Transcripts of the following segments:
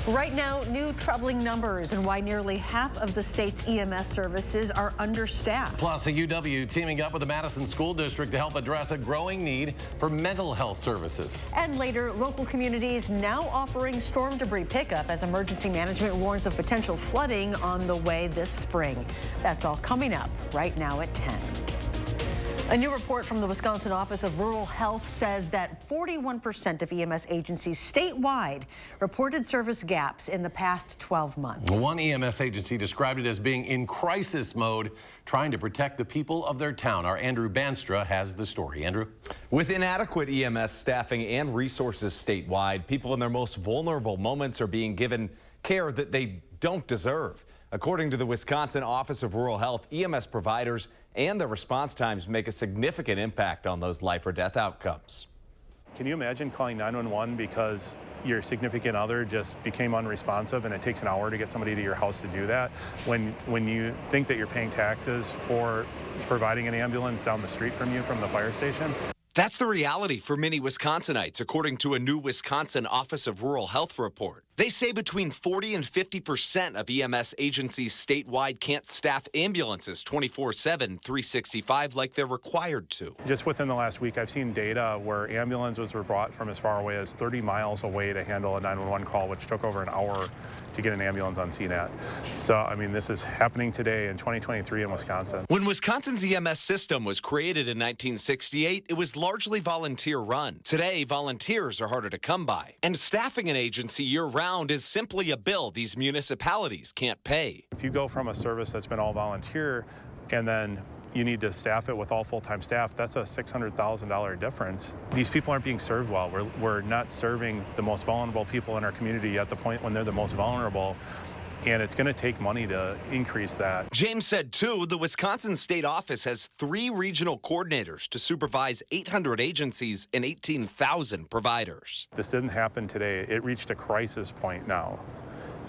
Right now, new troubling numbers and why nearly half of the state's EMS services are understaffed. Plus, a UW teaming up with the Madison School District to help address a growing need for mental health services. And later, local communities now offering storm debris pickup as emergency management warns of potential flooding on the way this spring. That's all coming up right now at 10. A new report from the Wisconsin Office of Rural Health says that 41% of EMS agencies statewide reported service gaps in the past 12 months. One EMS agency described it as being in crisis mode, trying to protect the people of their town. Our Andrew Banstra has the story. Andrew? With inadequate EMS staffing and resources statewide, people in their most vulnerable moments are being given care that they don't deserve. According to the Wisconsin Office of Rural Health, EMS providers and their response times make a significant impact on those life or death outcomes. Can you imagine calling 911 because your significant other just became unresponsive and it takes an hour to get somebody to your house to do that? When you think that you're paying taxes for providing an ambulance down the street from you from the fire station? That's the reality for many Wisconsinites, according to a new Wisconsin Office of Rural Health report. They say between 40 and 50% of EMS agencies statewide can't staff ambulances 24/7, 365 like they're required to. Just within the last week, I've seen data where ambulances were brought from as far away as 30 miles away to handle a 911 call, which took over an hour to get an ambulance on scene at. So, I mean, this is happening today in 2023 in Wisconsin. When Wisconsin's EMS system was created in 1968, it was largely volunteer run. Today, volunteers are harder to come by. And staffing an agency year-round is simply a bill these municipalities can't pay. If you go from a service that's been all volunteer and then you need to staff it with all full-time staff, that's a $600,000 difference. These people aren't being served well. We're not serving the most vulnerable people in our community at the point when they're the most vulnerable. And it's going to take money to increase that. James said, too, the Wisconsin State Office has 3 regional coordinators to supervise 800 agencies and 18,000 providers. This didn't happen today. It reached a crisis point now.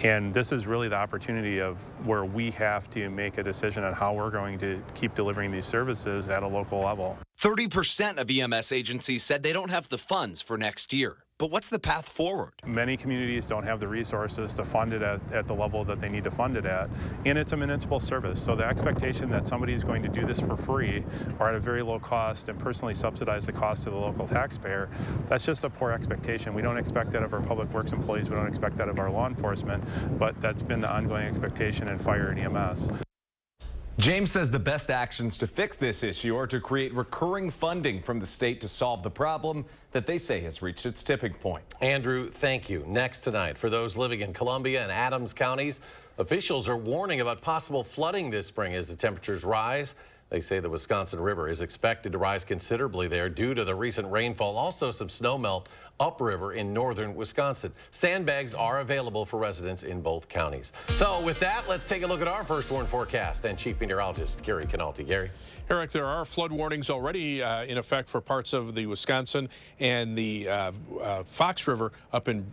And this is really the opportunity of where we have to make a decision on how we're going to keep delivering these services at a local level. 30% of EMS agencies said they don't have the funds for next year. But what's the path forward? Many communities don't have the resources to fund it at the level that they need to fund it at. And it's a municipal service. So the expectation that somebody is going to do this for free or at a very low cost and personally subsidize the cost to the local taxpayer, that's just a poor expectation. We don't expect that of our public works employees. We don't expect that of our law enforcement. But that's been the ongoing expectation in fire and EMS. James says the best actions to fix this issue are to create recurring funding from the state to solve the problem that they say has reached its tipping point. Andrew, thank you. Next tonight, for those living in Columbia and Adams counties, officials are warning about possible flooding this spring as the temperatures rise. They say the Wisconsin River is expected to rise considerably there due to the recent rainfall. Also, some snow melt upriver in northern Wisconsin. Sandbags are available for residents in both counties. So with that, let's take a look at our first warn forecast and Chief Meteorologist Gary Canalti. Gary? Eric, there are flood warnings already in effect for parts of the Wisconsin and the Fox River up in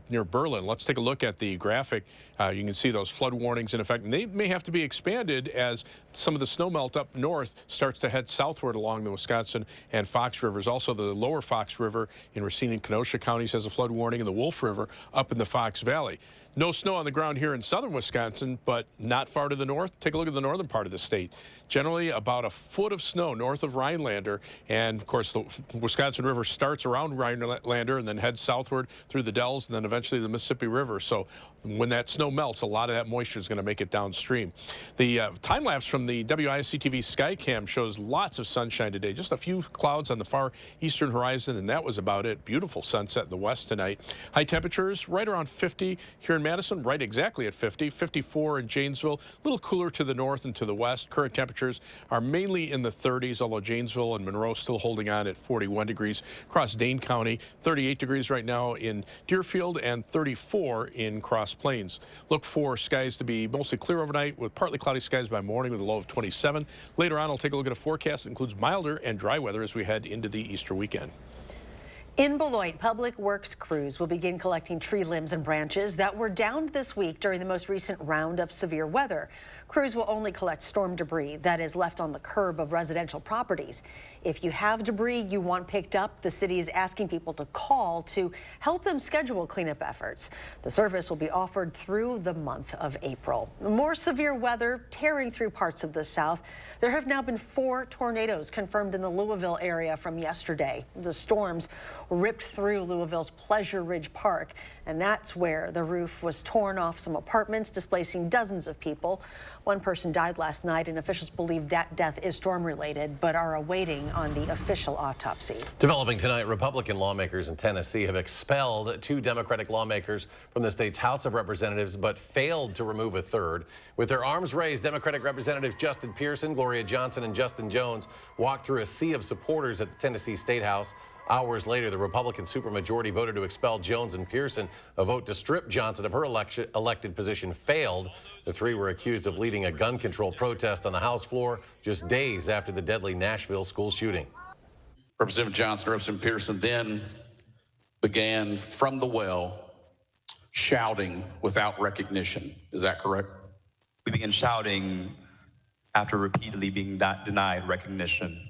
near Berlin. Let's take a look at the graphic. You can see those flood warnings in effect, and they may have to be expanded as some of the snow melt up north starts to head southward along the Wisconsin and Fox Rivers. Also, the lower Fox River in Racine and Kenosha counties has a flood warning, and the Wolf River up in the Fox Valley. No snow on the ground here in southern Wisconsin, but not far to the north. Take a look at the northern part of the state. Generally about a foot of snow north of Rhinelander, and of course the Wisconsin River starts around Rhinelander and then heads southward through the Dells and then eventually the Mississippi River. So when that snow melts, a lot of that moisture is going to make it downstream. The time lapse from the WISC-TV Skycam shows lots of sunshine today. Just a few clouds on the far eastern horizon, and that was about it. Beautiful sunset in the west tonight. High temperatures right around 50 here in Madison, right exactly at 50. 54 in Janesville, a little cooler to the north and to the west. Current temperatures are mainly in the 30s, although Janesville and Monroe still holding on at 41 degrees. Across Dane County, 38 degrees right now in Deerfield and 34 in Cross Plains. Look for skies to be mostly clear overnight with partly cloudy skies by morning with a low of 27. Later on, I'll take a look at a forecast that includes milder and dry weather as we head into the Easter weekend. In Beloit, public works crews will begin collecting tree limbs and branches that were downed this week during the most recent round of severe weather. Crews will only collect storm debris that is left on the curb of residential properties. If you have debris you want picked up, the city is asking people to call to help them schedule cleanup efforts. The service will be offered through the month of April. More severe weather tearing through parts of the South. There have now been 4 tornadoes confirmed in the Louisville area from yesterday. The storms ripped through Louisville's Pleasure Ridge Park, and that's where the roof was torn off some apartments, displacing dozens of people. One person died last night, and officials believe that death is storm-related, but are awaiting on the official autopsy. Developing tonight, Republican lawmakers in Tennessee have expelled 2 Democratic lawmakers from the state's House of Representatives, but failed to remove a third. With their arms raised, Democratic Representatives Justin Pearson, Gloria Johnson, and Justin Jones walked through a sea of supporters at the Tennessee State House. Hours later, the Republican supermajority voted to expel Jones and Pearson. A vote to strip Johnson of her elected position failed. The 3 were accused of leading a gun control protest on the House floor just days after the deadly Nashville school shooting. Representative Johnson, Representative Pearson then began from the well shouting without recognition. Is that correct? We began shouting after repeatedly being denied recognition.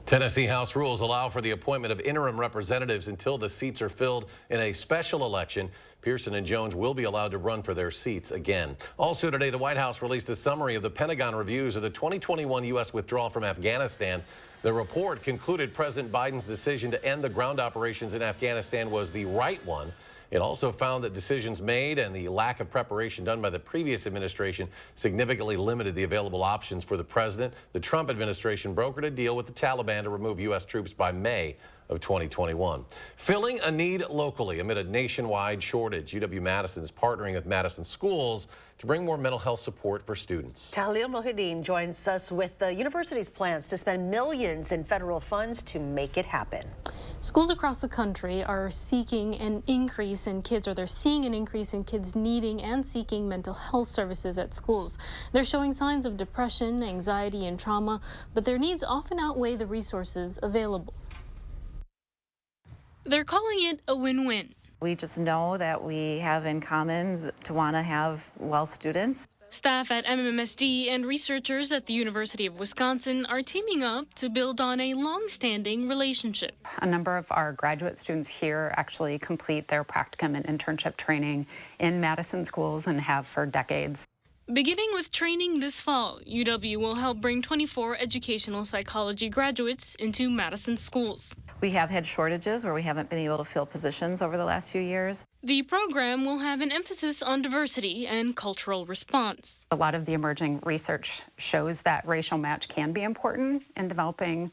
Tennessee House rules allow for the appointment of interim representatives until the seats are filled in a special election. Pearson and Jones will be allowed to run for their seats again. Also today, the White House released a summary of the Pentagon reviews of the 2021 U.S. withdrawal from Afghanistan. The report concluded President Biden's decision to end the ground operations in Afghanistan was the right one. It also found that decisions made and the lack of preparation done by the previous administration significantly limited the available options for the president. The Trump administration brokered a deal with the Taliban to remove U.S. troops by May of 2021. Filling a need locally amid a nationwide shortage, UW-Madison is partnering with Madison schools to bring more mental health support for students. Tahlil Mohideen joins us with the university's plans to spend millions in federal funds to make it happen. Schools across the country are seeking an increase in kids, or they're seeing an increase in kids needing and seeking mental health services at schools. They're showing signs of depression, anxiety, and trauma, but their needs often outweigh the resources available. They're calling it a win-win. We just know that we have in common to want to have well students. Staff at MMSD and researchers at the University of Wisconsin are teaming up to build on a long-standing relationship. A number of our graduate students here actually complete their practicum and internship training in Madison schools and have for decades. Beginning with training this fall, UW will help bring 24 educational psychology graduates into Madison schools. We have had shortages where we haven't been able to fill positions over the last few years. The program will have an emphasis on diversity and cultural response. A lot of the emerging research shows that racial match can be important in developing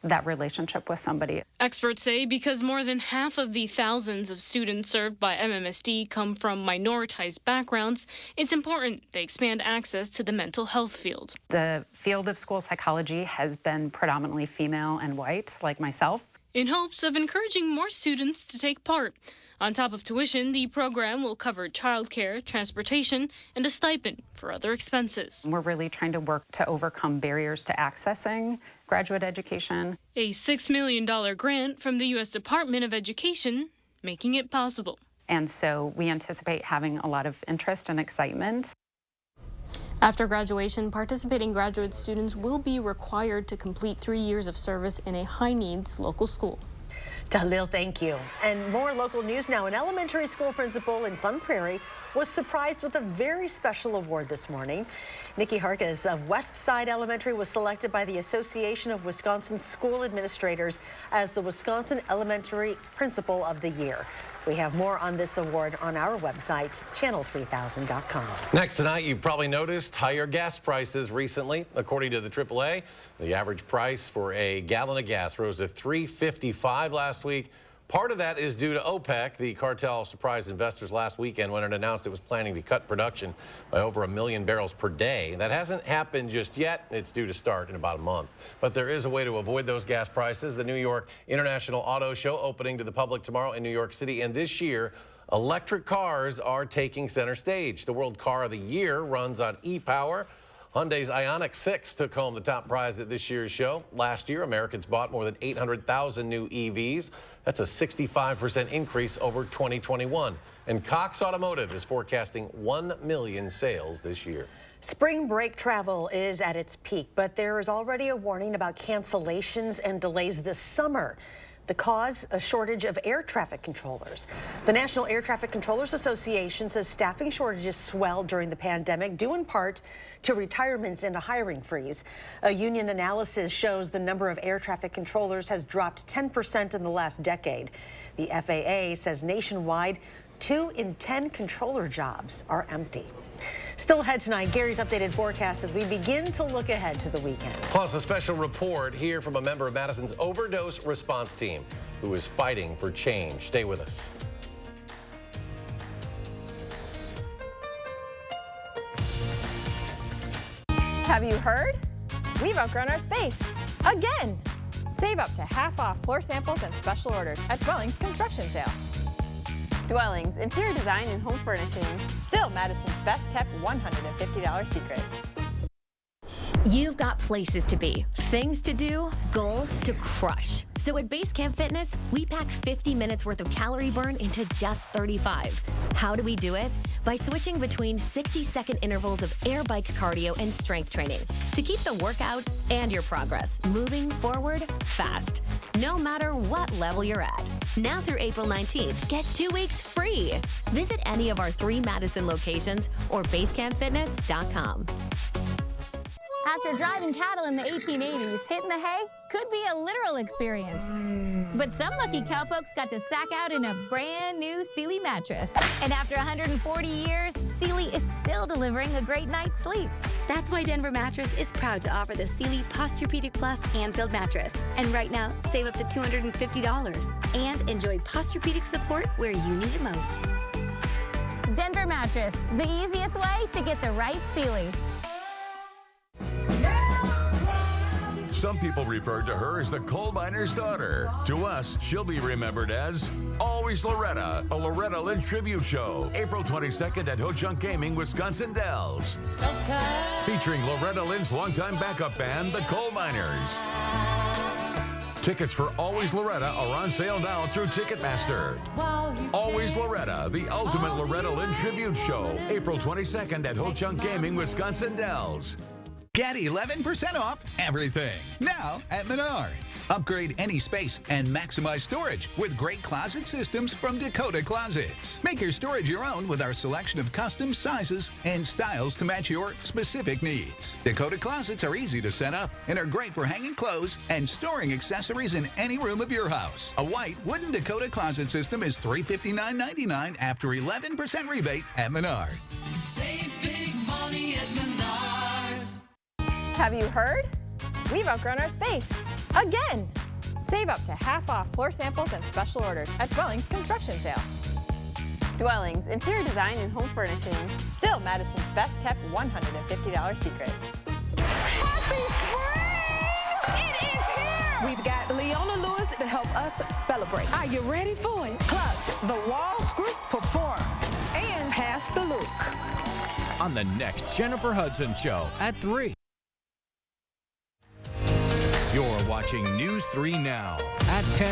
that relationship with somebody. Experts say because more than half of the thousands of students served by MMSD come from minoritized backgrounds, it's important they expand access to the mental health field. The field of school psychology has been predominantly female and white, like myself. In hopes of encouraging more students to take part. On top of tuition, the program will cover childcare, transportation, and a stipend for other expenses. We're really trying to work to overcome barriers to accessing graduate education. A $6 million grant from the U.S. Department of Education, making it possible. And so we anticipate having a lot of interest and excitement. After graduation, participating graduate students will be required to complete 3 years of service in a high-needs local school. Tahlil, thank you. And more local news now. An elementary school principal in Sun Prairie was surprised with a very special award this morning. Nikki Harkes of West Side Elementary was selected by the Association of Wisconsin School Administrators as the Wisconsin Elementary Principal of the Year. We have more on this award on our website, channel3000.com. Next tonight, you've probably noticed higher gas prices recently. According to the AAA, the average price for a gallon of gas rose to $3.55 last week. Part of that is due to OPEC. The cartel surprised investors last weekend when it announced it was planning to cut production by over 1 million barrels per day. That hasn't happened just yet. It's due to start in about a month. But there is a way to avoid those gas prices. The New York International Auto Show opening to the public tomorrow in New York City. And this year, electric cars are taking center stage. The World Car of the Year runs on e-power. Hyundai's Ioniq 6 took home the top prize at this year's show. Last year, Americans bought more than 800,000 new EVs. That's a 65% increase over 2021. And Cox Automotive is forecasting 1 million sales this year. Spring break travel is at its peak, but there is already a warning about cancellations and delays this summer. The cause, a shortage of air traffic controllers. The National Air Traffic Controllers Association says staffing shortages swelled during the pandemic, due in part to retirements and a hiring freeze. A union analysis shows the number of air traffic controllers has dropped 10% in the last decade. The FAA says nationwide, 2 in 10 controller jobs are empty. Still ahead tonight, Gary's updated forecast as we begin to look ahead to the weekend. Plus, a special report here from a member of Madison's overdose response team who is fighting for change. Stay with us. Have you heard? We've outgrown our space. Again! Save up to half off floor samples and special orders at Dwellings Construction Sale. Dwellings, interior design and home furnishing. Still Madison's best kept $150 secret. You've got places to be, things to do, goals to crush. So at Basecamp Fitness, we pack 50 minutes worth of calorie burn into just 35. How do we do it? By switching between 60-second intervals of air bike cardio and strength training to keep the workout and your progress moving forward fast, no matter what level you're at. Now through April 19th, get 2 weeks free. Visit any of our 3 Madison locations or basecampfitness.com. After driving cattle in the 1880s, hitting the hay could be a literal experience. But some lucky cowpokes got to sack out in a brand new Sealy mattress. And after 140 years, Sealy is still delivering a great night's sleep. That's why Denver Mattress is proud to offer the Sealy Posturepedic Plus hand-filled mattress. And right now, save up to $250 and enjoy Posturepedic support where you need it most. Denver Mattress, the easiest way to get the right Sealy. Some people referred to her as the coal miner's daughter. To us, she'll be remembered as Always Loretta, a Loretta Lynn tribute show, April 22nd at Ho-Chunk Gaming, Wisconsin Dells. Featuring Loretta Lynn's longtime backup band, the Coal Miners. Tickets for Always Loretta are on sale now through Ticketmaster. Always Loretta, the ultimate Loretta Lynn tribute show, April 22nd at Ho-Chunk Gaming, Wisconsin Dells. Get 11% off everything now at Menards. Upgrade any space and maximize storage with great closet systems from Dakota Closets. Make your storage your own with our selection of custom sizes and styles to match your specific needs. Dakota Closets are easy to set up and are great for hanging clothes and storing accessories in any room of your house. A white wooden Dakota Closet system is $359.99 after 11% rebate at Menards. Save big money at Menards. Have you heard? We've outgrown our space. Again! Save up to half off floor samples and special orders at Dwellings Construction Sale. Dwellings, interior design and home furnishing. Still Madison's best kept $150 secret. Happy spring! It is here! We've got Leona Lewis to help us celebrate. Are you ready for it? Plus, the Walls Group perform and pass the look. On the next Jennifer Hudson Show at 3. You're watching News 3 Now at 10.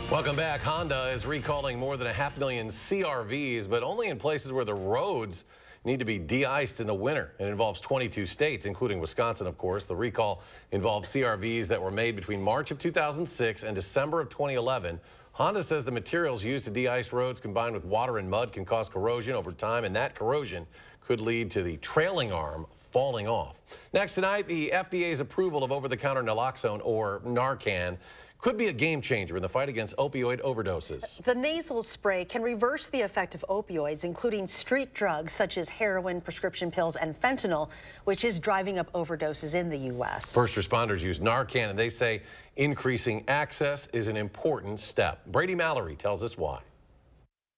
Welcome back. Honda is recalling more than 500,000 CRVs, but only in places where the roads need to be de-iced in the winter. It involves 22 states, including Wisconsin, of course. The recall involved CRVs that were made between March of 2006 and December of 2011. Honda says the materials used to de-ice roads combined with water and mud can cause corrosion over time, and that corrosion could lead to the trailing arm falling off. Next tonight, the FDA's approval of over-the-counter naloxone, or Narcan, could be a game changer in the fight against opioid overdoses. The nasal spray can reverse the effect of opioids, including street drugs such as heroin, prescription pills, and fentanyl, which is driving up overdoses in the U.S. First responders use Narcan, and they say increasing access is an important step. Brady Mallory tells us why.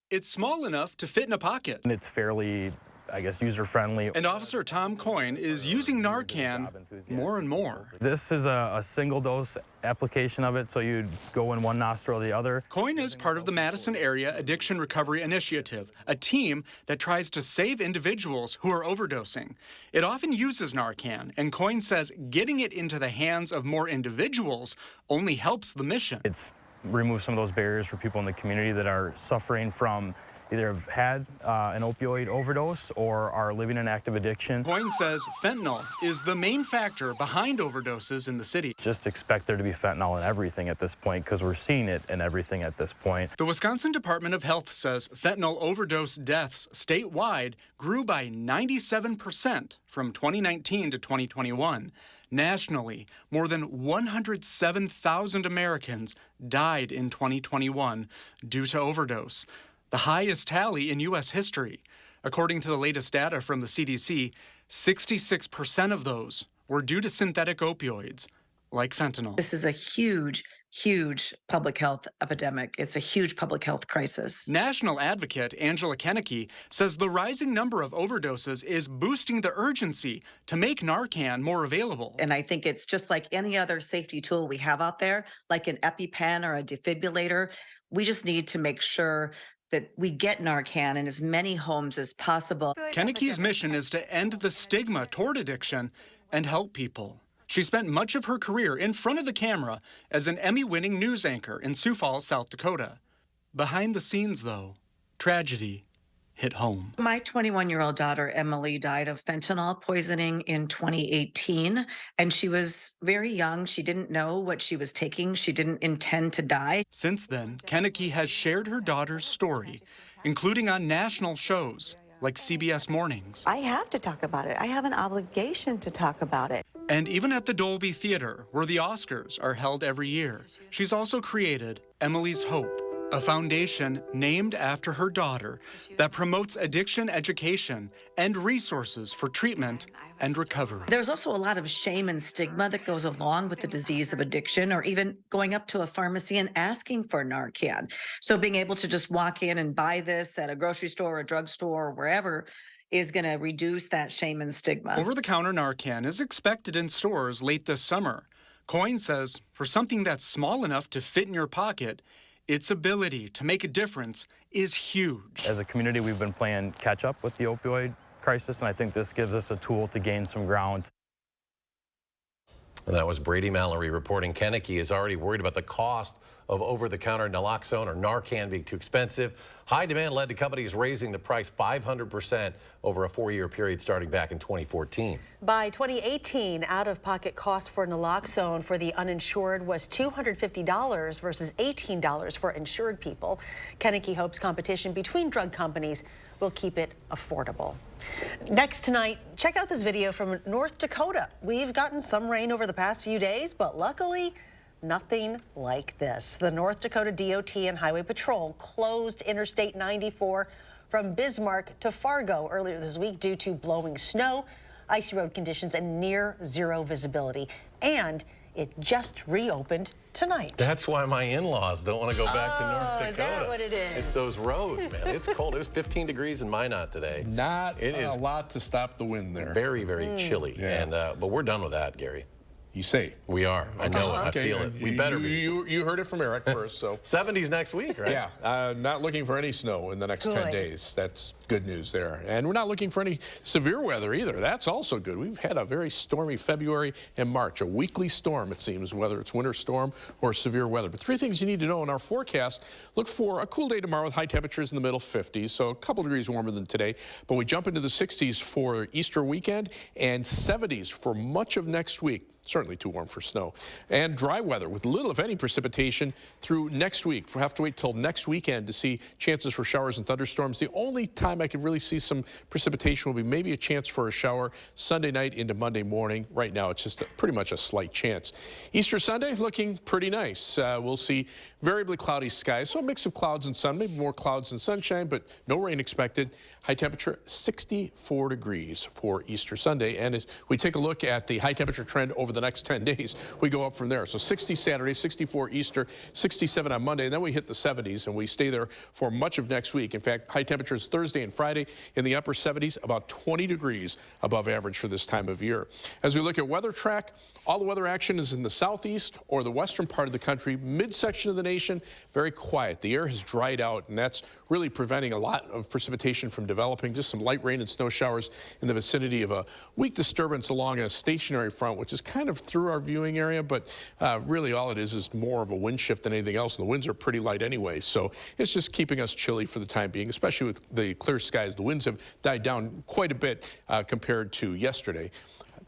It's small enough to fit in a pocket. It's fairly I guess, user-friendly. And Officer Tom Coyne is using Narcan more and more. This is a single-dose application of it, so you'd go in one nostril or the other. Coyne is part of the Madison Area Addiction Recovery Initiative, a team that tries to save individuals who are overdosing. It often uses Narcan, and Coyne says getting it into the hands of more individuals only helps the mission. It's removed some of those barriers for people in the community that are suffering from either have had an opioid overdose or are living in active addiction. Coyne says fentanyl is the main factor behind overdoses in the city. Just expect there to be fentanyl in everything at this point because we're seeing it in everything at this point. The Wisconsin Department of Health says fentanyl overdose deaths statewide grew by 97% from 2019 to 2021. Nationally, more than 107,000 Americans died in 2021 due to overdose, the highest tally in U.S. history. According to the latest data from the CDC, 66% of those were due to synthetic opioids, like fentanyl. This is a huge public health epidemic. It's a huge public health crisis. National advocate Angela Kennecke says the rising number of overdoses is boosting the urgency to make Narcan more available. And I think it's just like any other safety tool we have out there, like an EpiPen or a defibrillator. We just need to make sure that we get Narcan in as many homes as possible. Kennecke's mission is to end the stigma toward addiction and help people. She spent much of her career in front of the camera as an Emmy-winning news anchor in Sioux Falls, South Dakota. Behind the scenes, though, tragedy hit home. My 21-year-old daughter, Emily, died of fentanyl poisoning in 2018, and she was very young. She didn't know what she was taking. She didn't intend to die. Since then, Kennecke has shared her daughter's story, including on national shows like CBS Mornings. I have to talk about it. I have an obligation to talk about it. And even at the Dolby Theater, where the Oscars are held every year, she's also created Emily's Hope, a foundation named after her daughter that promotes addiction education and resources for treatment and recovery. There's also a lot of shame and stigma that goes along with the disease of addiction, or even going up to a pharmacy and asking for Narcan. So being able to just walk in and buy this at a grocery store or a drugstore or wherever is going to reduce that shame and stigma. Over-the-counter Narcan is expected in stores late this summer. Coyne says for something that's small enough to fit in your pocket, its ability to make a difference is huge. As a community, we've been playing catch up with the opioid crisis, and I think this gives us a tool to gain some ground. And that was Brady Mallory reporting. Kennecke is already worried about the cost of over-the-counter naloxone or Narcan being too expensive. High demand led to companies raising the price 500% over a 4-year period starting back in 2014. By 2018, out-of-pocket cost for naloxone for the uninsured was $250 versus $18 for insured people. Kennecke hopes competition between drug companies will keep it affordable. Next tonight, check out this video from North Dakota. We've gotten some rain over the past few days, but luckily, nothing like this. The North Dakota DOT and Highway Patrol closed Interstate 94 from Bismarck to Fargo earlier this week due to blowing snow, icy road conditions, and near zero visibility. And it just reopened tonight. That's why my in-laws don't want to go back to North Dakota. Is that what it is? It's those roads, man. It's cold. It was 15 degrees in Minot today. Not a lot to stop the wind there. Very, very chilly. Yeah. And but we're done with that, Gary. You say. We are. I know it. Okay. I feel it. We better be. You heard it from Eric first, so. 70s next week, right? Yeah. Not looking for any snow in the next 10 days. That's good news there. And we're not looking for any severe weather either. That's also good. We've had a very stormy February and March, a weekly storm, it seems, whether it's winter storm or severe weather. But 3 things you need to know in our forecast. Look for a cool day tomorrow with high temperatures in the middle 50s, so a couple degrees warmer than today. But we jump into the 60s for Easter weekend and 70s for much of next week. Certainly too warm for snow. And dry weather with little, if any, precipitation through next week. We'll have to wait till next weekend to see chances for showers and thunderstorms. The only time I could really see some precipitation will be maybe a chance for a shower Sunday night into Monday morning. Right now, it's just pretty much a slight chance. Easter Sunday looking pretty nice. We'll see variably cloudy skies, so a mix of clouds and sun, maybe more clouds than sunshine, but no rain expected. High temperature 64 degrees for Easter Sunday. And as we take a look at the high temperature trend over the the next 10 days. We go up from there. So 60 Saturday, 64 Easter, 67 on Monday, and then we hit the 70s, and we stay there for much of next week. In fact, high temperatures Thursday and Friday in the upper 70s, about 20 degrees above average for this time of year. As we look at weather track, all the weather action is in the southeast or the western part of the country, midsection of the nation, very quiet. The air has dried out, and that's really preventing a lot of precipitation from developing. Just some light rain and snow showers in the vicinity of a weak disturbance along a stationary front, which is kind of through our viewing area, but really all it is more of a wind shift than anything else, and the winds are pretty light anyway, so it's just keeping us chilly for the time being, especially with the clear skies. The winds have died down quite a bit compared to yesterday.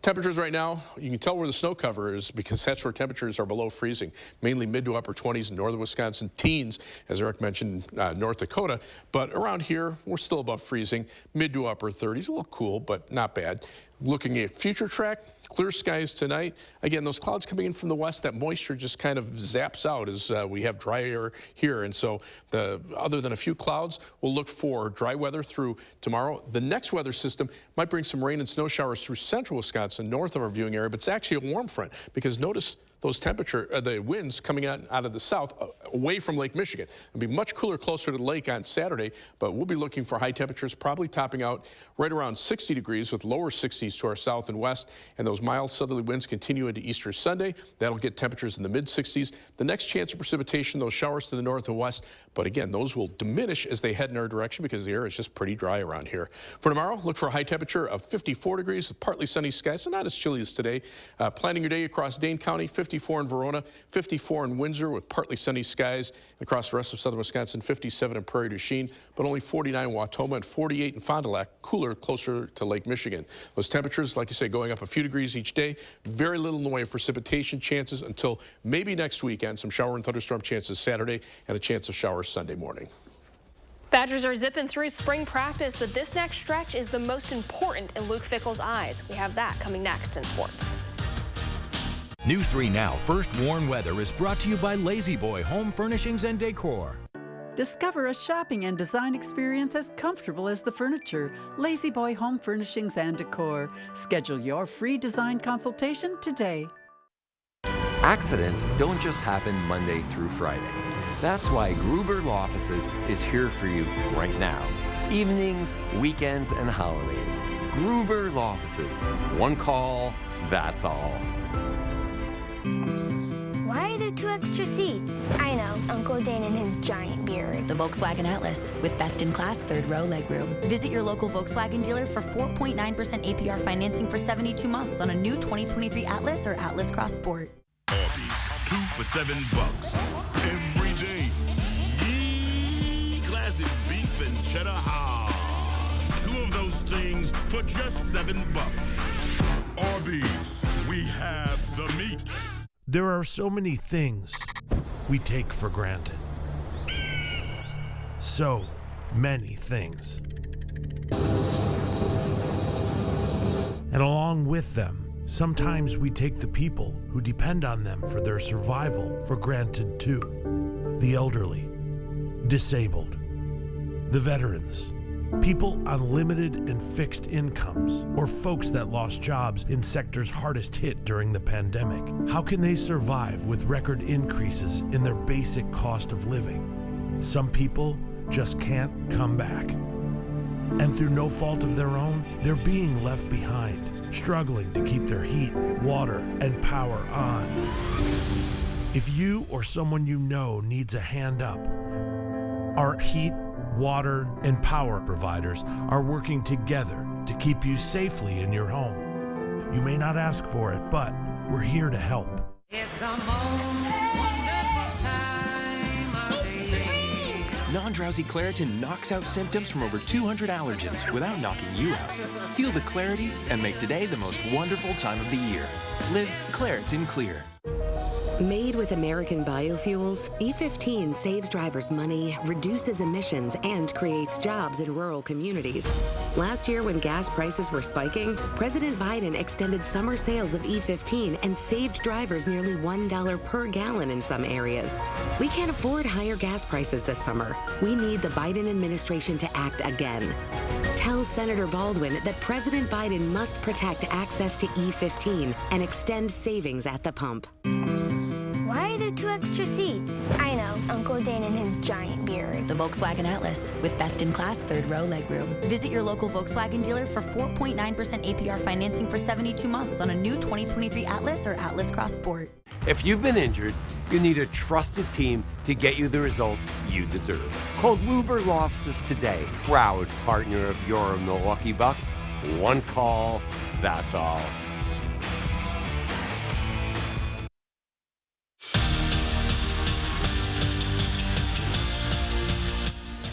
Temperatures right now, you can tell where the snow cover is because that's where temperatures are below freezing, mainly mid to upper 20s in northern Wisconsin, teens, as Eric mentioned, North Dakota. But around here, we're still above freezing, mid to upper 30s, a little cool, but not bad. Looking at future track, clear skies tonight. Again, those clouds coming in from the west, that moisture just kind of zaps out as we have dry air here. And so other than a few clouds, we'll look for dry weather through tomorrow. The next weather system might bring some rain and snow showers through central Wisconsin, north of our viewing area, but it's actually a warm front because notice those the winds coming out of the south away from Lake Michigan. It'll be much cooler closer to the lake on Saturday, but we'll be looking for high temperatures probably topping out right around 60 degrees with lower 60s to our south and west, and those mild southerly winds continue into Easter Sunday. That'll get temperatures in the mid-60s. The next chance of precipitation, those showers to the north and west, but again, those will diminish as they head in our direction because the air is just pretty dry around here. For tomorrow, look for a high temperature of 54 degrees with partly sunny skies, so not as chilly as today. Planning your day across Dane County, 54 in Verona, 54 in Windsor with partly sunny skies. Across the rest of southern Wisconsin, 57 in Prairie du Chien, but only 49 in Wautoma and 48 in Fond du Lac, cooler closer to Lake Michigan. Those temperatures, like I say, going up a few degrees each day. Very little in the way of precipitation chances until maybe next weekend. Some shower and thunderstorm chances Saturday and a chance of showers Sunday morning. Badgers are zipping through spring practice, but this next stretch is the most important in Luke Fickell's eyes. We have that coming next in sports. News 3 Now First Warn Weather is brought to you by Lazy Boy Home Furnishings and Decor. Discover a shopping and design experience as comfortable as the furniture. Lazy Boy Home Furnishings and Decor. Schedule your free design consultation today. Accidents don't just happen Monday through Friday. That's why Gruber Law Offices is here for you right now. Evenings, weekends, and holidays. Gruber Law Offices. One call, that's all. Why are there 2 extra seats? I know, Uncle Dane and his giant beard. The Volkswagen Atlas with best-in-class third-row legroom. Visit your local Volkswagen dealer for 4.9% APR financing for 72 months on a new 2023 Atlas or Atlas Cross Sport. Arby's, 2 for $7 every day. Yee, classic beef and cheddar hard. 2 of those things for just $7. Arby's, we have the meat. There are so many things we take for granted. So many things. And along with them, sometimes we take the people who depend on them for their survival for granted too. The elderly, disabled, the veterans, people on limited and fixed incomes, or folks that lost jobs in sectors hardest hit during the pandemic. How can they survive with record increases in their basic cost of living? Some people just can't come back. And through no fault of their own, they're being left behind, struggling to keep their heat, water, and power on. If you or someone you know needs a hand up, our heat, water, and power providers are working together to keep you safely in your home. You may not ask for it, but we're here to help. It's the most wonderful time of the year. Non-drowsy Claritin knocks out symptoms from over 200 allergens without knocking you out. Feel the clarity and make today the most wonderful time of the year. Live Claritin Clear. Made with American biofuels, E15 saves drivers money, reduces emissions, and creates jobs in rural communities. Last year, when gas prices were spiking, President Biden extended summer sales of E15 and saved drivers nearly $1 per gallon in some areas. We can't afford higher gas prices this summer. We need the Biden administration to act again. Tell tell Senator Baldwin that President Biden must protect access to E15 and extend savings at the pump. Why are there 2 extra seats? I know, Uncle Dan and his giant beard. The Volkswagen Atlas with best-in-class third-row legroom. Visit your local Volkswagen dealer for 4.9% APR financing for 72 months on a new 2023 Atlas or Atlas Cross Sport. If you've been injured, you need a trusted team to get you the results you deserve. Call Gruber Law Offices today, proud partner of your Milwaukee Bucks. One call, that's all.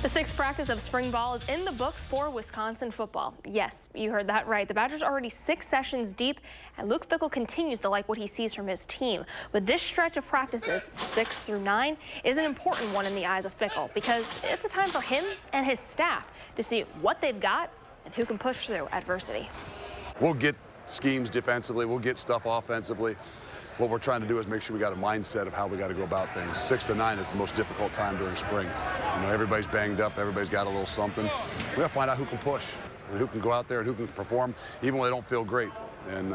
The 6th practice of spring ball is in the books for Wisconsin football. Yes, you heard that right. The Badgers are already 6 sessions deep, and Luke Fickell continues to like what he sees from his team. But this stretch of practices, 6 through 9, is an important one in the eyes of Fickell because it's a time for him and his staff to see what they've got and who can push through adversity. We'll get schemes defensively. We'll get stuff offensively. What we're trying to do is make sure we got a mindset of how we got to go about things. 6 to 9 is the most difficult time during spring. You know, everybody's banged up. Everybody's got a little something. We got to find out who can push and who can go out there and who can perform even when they don't feel great. And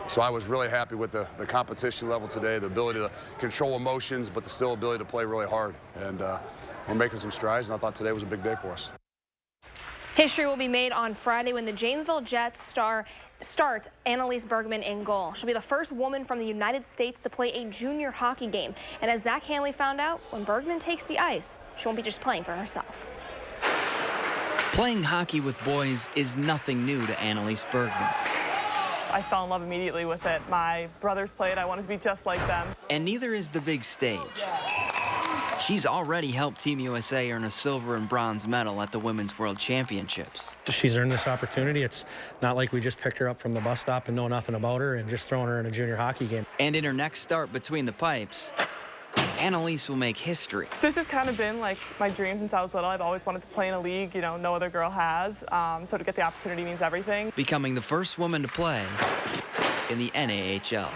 so I was really happy with the competition level today, the ability to control emotions, but the still ability to play really hard. And we're making some strides, and I thought today was a big day for us. History will be made on Friday when the Janesville Jets starts Annalise Bergman in goal. She'll be the first woman from the United States to play a junior hockey game. And as Zach Hanley found out, when Bergman takes the ice, she won't be just playing for herself. Playing hockey with boys is nothing new to Annalise Bergman. I fell in love immediately with it. My brothers played. I wanted to be just like them. And neither is the big stage. She's already helped Team USA earn a silver and bronze medal at the Women's World Championships. She's earned this opportunity. It's not like we just picked her up from the bus stop and know nothing about her and just throwing her in a junior hockey game. And in her next start between the pipes, Annalise will make history. This has kind of been like my dream since I was little. I've always wanted to play in a league, you know, no other girl has. So to get the opportunity means everything. Becoming the first woman to play in the NAHL.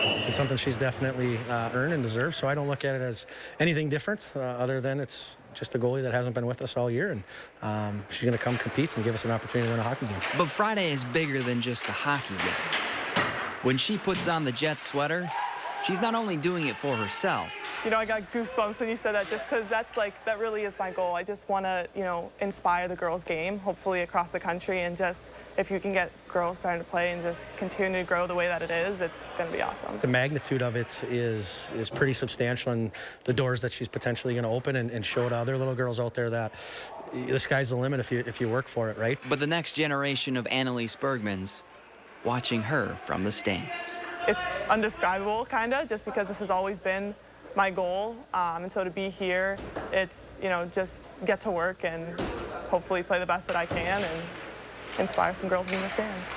It's something she's definitely earned and deserves, so I don't look at it as anything different other than it's just a goalie that hasn't been with us all year, and she's going to come compete and give us an opportunity to win a hockey game. But Friday is bigger than just a hockey game. When she puts on the Jets sweater, she's not only doing it for herself. You know, I got goosebumps when you said that just because that really is my goal. I just want to, you know, inspire the girls' game, hopefully across the country, and just if you can get girls starting to play and just continue to grow the way that it is, it's going to be awesome. The magnitude of it is pretty substantial, and the doors that she's potentially going to open and show to other little girls out there that the sky's the limit if you work for it, right? But the next generation of Annalise Bergmans watching her from the stands. It's undescribable, kind of, just because this has always been my goal. And so to be here, it's, you know, just get to work and hopefully play the best that I can and inspire some girls in the stands.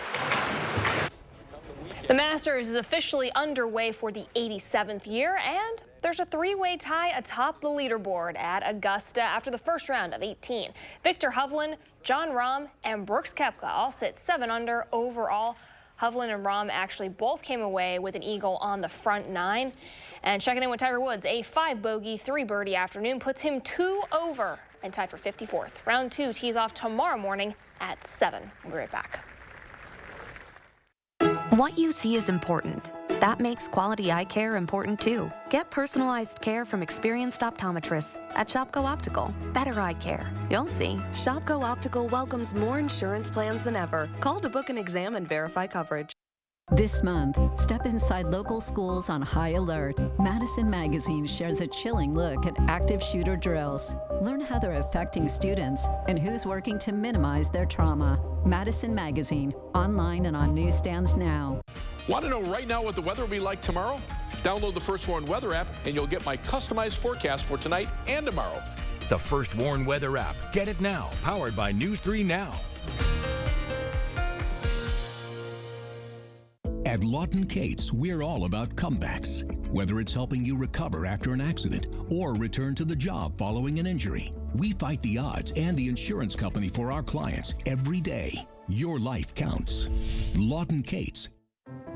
The Masters is officially underway for the 87th year, and there's a 3-way tie atop the leaderboard at Augusta after the first round of 18. Victor Hovland, Jon Rahm, and Brooks Koepka all sit 7 under overall. Hovland and Rahm actually both came away with an eagle on the front 9. And checking in with Tiger Woods, a 5-bogey, 3-birdie afternoon puts him 2 over and tied for 54th. Round 2 tees off tomorrow morning at 7. We'll be right back. What you see is important. That makes quality eye care important too. Get personalized care from experienced optometrists at Shopko Optical. Better eye care. You'll see. Shopko Optical welcomes more insurance plans than ever. Call to book an exam and verify coverage. This month, step inside local schools on high alert. Madison Magazine shares a chilling look at active shooter drills. Learn how they're affecting students and who's working to minimize their trauma. Madison Magazine, online and on newsstands now. Want to know right now what the weather will be like tomorrow? Download the First Warn Weather app and you'll get my customized forecast for tonight and tomorrow. The First Warn Weather app. Get it now. Powered by News 3 Now. At Lawton Cates, we're all about comebacks. Whether it's helping you recover after an accident or return to the job following an injury, we fight the odds and the insurance company for our clients every day. Your life counts. Lawton Cates.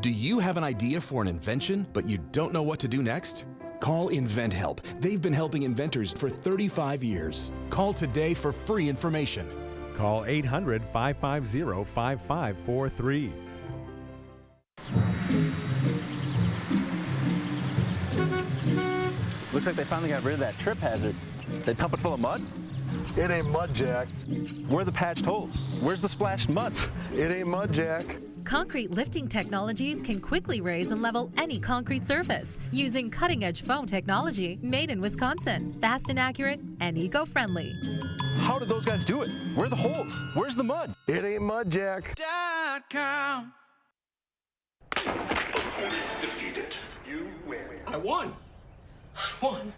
Do you have an idea for an invention, but you don't know what to do next? Call InventHelp. They've been helping inventors for 35 years. Call today for free information. Call 800-550-5543. Looks like they finally got rid of that trip hazard. They pump it full of mud? It ain't mud, Jack. Where are the patched holes? Where's the splashed mud? It ain't mud, Jack. Concrete lifting technologies can quickly raise and level any concrete surface using cutting-edge foam technology made in Wisconsin. Fast and accurate and eco-friendly. How did those guys do it? Where are the holes? Where's the mud? It ain't mud, Jack. .com. Defeated. You win. I won. I won.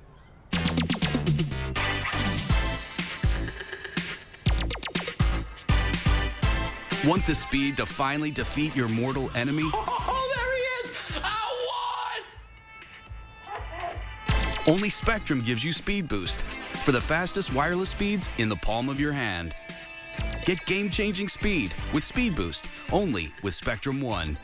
Want the speed to finally defeat your mortal enemy? Oh, there he is! I won! Only Spectrum gives you Speed Boost for the fastest wireless speeds in the palm of your hand. Get game-changing speed with Speed Boost, only with Spectrum One.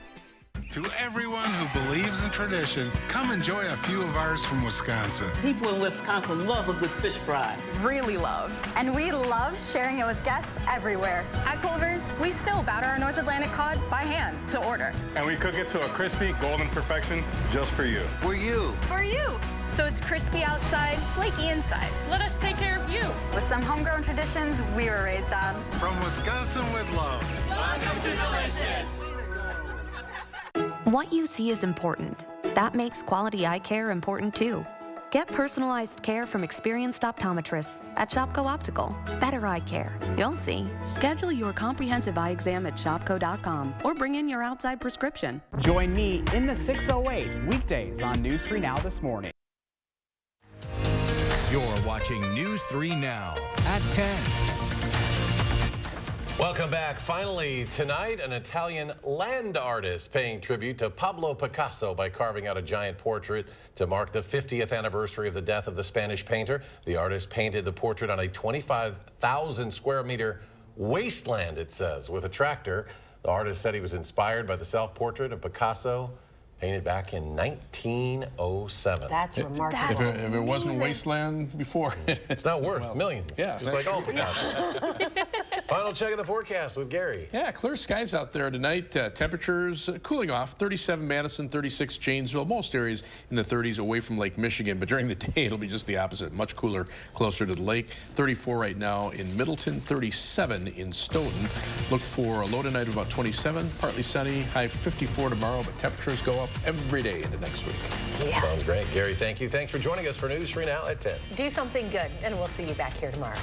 To everyone who believes in tradition, come enjoy a few of ours from Wisconsin. People in Wisconsin love a good fish fry. Really love. And we love sharing it with guests everywhere. At Culver's, we still batter our North Atlantic cod by hand to order. And we cook it to a crispy, golden perfection just for you. For you. For you. So it's crispy outside, flaky inside. Let us take care of you. With some homegrown traditions we were raised on. From Wisconsin with love. Welcome to Delicious. What you see is important. That makes quality eye care important too. Get personalized care from experienced optometrists at Shopko Optical. Better eye care. You'll see. Schedule your comprehensive eye exam at shopko.com or bring in your outside prescription. Join me in the 608 weekdays on News 3 Now this morning. You're watching News 3 Now at 10. Welcome back. Finally, tonight, an Italian land artist paying tribute to Pablo Picasso by carving out a giant portrait to mark the 50th anniversary of the death of the Spanish painter. The artist painted the portrait on a 25,000 square meter wasteland, it says, with a tractor. The artist said he was inspired by the self-portrait of Picasso, painted back in 1907. That's remarkable. If it wasn't a wasteland before, it's not worth millions. Yeah, just like all Picasso. Final check of the forecast with Gary. Yeah, clear skies out there tonight. Temperatures cooling off. 37 Madison, 36 Janesville. Most areas in the 30s away from Lake Michigan, but during the day it'll be just the opposite. Much cooler closer to the lake. 34 right now in Middleton, 37 in Stoughton. Look for a low tonight of about 27, partly sunny, high 54 tomorrow, but temperatures go up every day into next week. Yes. Sounds great. Gary, thank you. Thanks for joining us for News 3 Now at 10. Do something good, and we'll see you back here tomorrow.